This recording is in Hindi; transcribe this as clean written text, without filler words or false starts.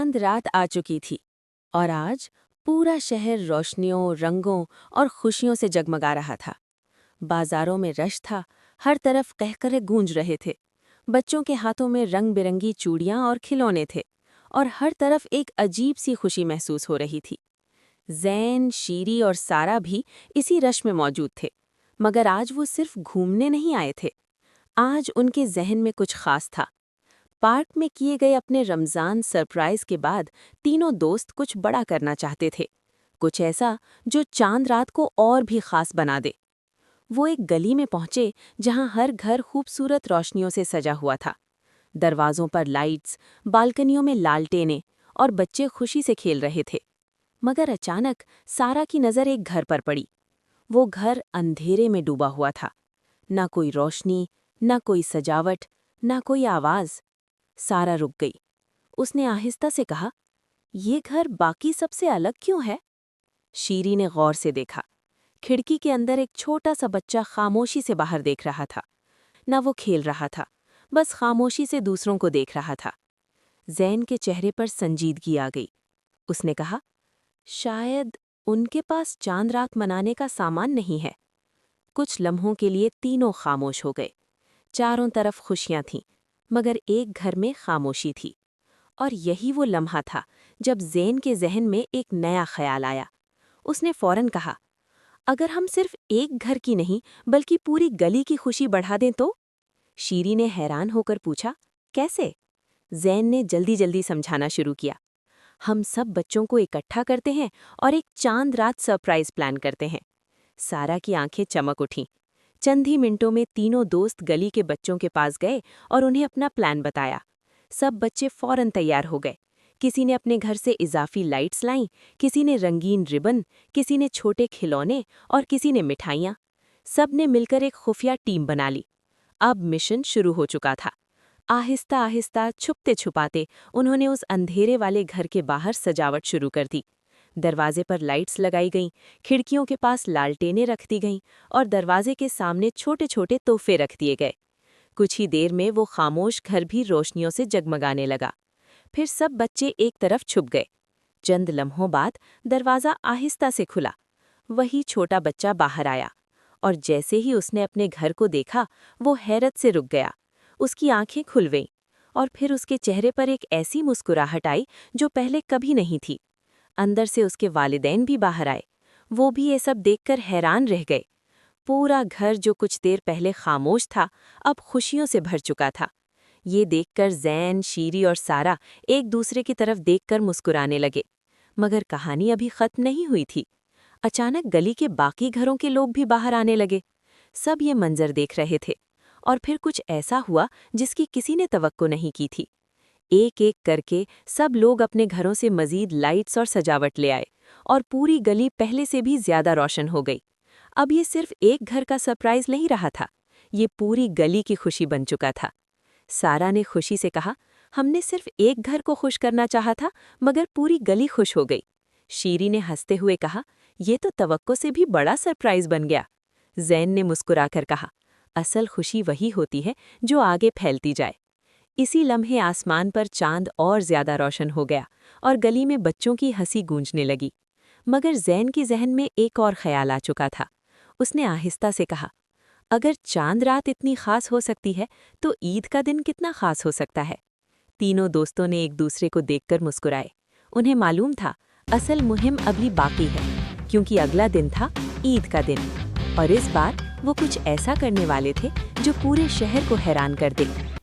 चांद रात आ चुकी थी और आज पूरा शहर रोशनियों, रंगों और खुशियों से जगमगा रहा था। बाजारों में रश था, हर तरफ कहकरे गूंज रहे थे। बच्चों के हाथों में रंग बिरंगी चूड़ियां और खिलौने थे और हर तरफ एक अजीब सी खुशी महसूस हो रही थी। ज़ैन, शीरी और सारा भी इसी रश में मौजूद थे, मगर आज वो सिर्फ घूमने नहीं आए थे। आज उनके जहन में कुछ खास था। पार्क में किए गए अपने रमज़ान सरप्राइज के बाद तीनों दोस्त कुछ बड़ा करना चाहते थे, कुछ ऐसा जो चांद रात को और भी खास बना दे। वो एक गली में पहुंचे जहां हर घर खूबसूरत रोशनियों से सजा हुआ था। दरवाजों पर लाइट्स, बालकनियों में लालटेनें और बच्चे खुशी से खेल रहे थे। मगर अचानक सारा की नज़र एक घर पर पड़ी। वो घर अंधेरे में डूबा हुआ था। ना कोई रोशनी, ना कोई सजावट, ना कोई आवाज़। सारा रुक गई। उसने आहिस्ता से कहा, "ये घर बाकी सबसे अलग क्यों है?" शीरी ने गौर से देखा। खिड़की के अंदर एक छोटा सा बच्चा खामोशी से बाहर देख रहा था। न वो खेल रहा था, बस खामोशी से दूसरों को देख रहा था। ज़ैन के चेहरे पर संजीदगी आ गई। उसने कहा, "शायद उनके पास चांद रात मनाने का सामान नहीं है।" कुछ लम्हों के लिए तीनों खामोश हो गए। चारों तरफ खुशियां थीं, मगर एक घर में खामोशी थी। और यही वो लम्हा था जब ज़ैन के ज़हन में एक नया ख्याल आया। उसने फौरन कहा, "अगर हम सिर्फ एक घर की नहीं बल्कि पूरी गली की खुशी बढ़ा दें तो?" शीरी ने हैरान होकर पूछा, "कैसे?" ज़ैन ने जल्दी जल्दी समझाना शुरू किया, "हम सब बच्चों को इकट्ठा करते हैं और एक चांद रात सरप्राइज प्लान करते हैं।" सारा की आंखें चमक उठीं। चंद ही मिनटों में तीनों दोस्त गली के बच्चों के पास गए और उन्हें अपना प्लान बताया। सब बच्चे फौरन तैयार हो गए। किसी ने अपने घर से इजाफी लाइट्स लाईं, किसी ने रंगीन रिबन, किसी ने छोटे खिलौने और किसी ने मिठाइयाँ। सब ने मिलकर एक खुफिया टीम बना ली। अब मिशन शुरू हो चुका था। आहिस्ता आहिस्ता, छुपते छुपाते उन्होंने उस अंधेरे वाले घर के बाहर सजावट शुरू कर दी। दरवाजे पर लाइट्स लगाई गईं, खिड़कियों के पास लालटेनें रख दी गईं और दरवाजे के सामने छोटे छोटे तोहफे रख दिए गए। कुछ ही देर में वो खामोश घर भी रोशनियों से जगमगाने लगा। फिर सब बच्चे एक तरफ छुप गए। चंद लम्हों बाद दरवाज़ा आहिस्ता से खुला। वही छोटा बच्चा बाहर आया और जैसे ही उसने अपने घर को देखा, वो हैरत से रुक गया। उसकी आंखें खुल गईं और फिर उसके चेहरे पर एक ऐसी मुस्कुराहट आई जो पहले कभी नहीं थी। अंदर से उसके वालिदैन भी बाहर आए। वो भी ये सब देखकर हैरान रह गए। पूरा घर जो कुछ देर पहले खामोश था, अब खुशियों से भर चुका था। ये देखकर ज़ैन, शीरी और सारा एक दूसरे की तरफ देखकर मुस्कुराने लगे। मगर कहानी अभी खत्म नहीं हुई थी। अचानक गली के बाकी घरों के लोग भी बाहर आने लगे। सब ये मंजर देख रहे थे और फिर कुछ ऐसा हुआ जिसकी किसी ने तवक्को नहीं की थी। एक एक करके सब लोग अपने घरों से मजीद लाइट्स और सजावट ले आए और पूरी गली पहले से भी ज्यादा रोशन हो गई। अब ये सिर्फ एक घर का सरप्राइज नहीं रहा था, ये पूरी गली की खुशी बन चुका था। सारा ने खुशी से कहा, "हमने सिर्फ एक घर को खुश करना चाहा था, मगर पूरी गली खुश हो गई।" शीरी ने हंसते हुए कहा, "ये तो तवक्को से भी बड़ा सरप्राइज बन गया।" ज़ैन ने मुस्कुराकर कहा, "असल खुशी वही होती है जो आगे फैलती जाए।" इसी लम्हे आसमान पर चांद और ज्यादा रोशन हो गया और गली में बच्चों की हंसी गूंजने लगी। मगर ज़ैन के जहन में एक और ख्याल आ चुका था। उसने आहिस्ता से कहा, "अगर चांद रात इतनी खास हो सकती है, तो ईद का दिन कितना खास हो सकता है?" तीनों दोस्तों ने एक दूसरे को देखकर मुस्कुराए। उन्हें मालूम था, असल मुहिम अभी बाकी है, क्योंकि अगला दिन था ईद का दिन। और इस बार वो कुछ ऐसा करने वाले थे जो पूरे शहर को हैरान कर दे।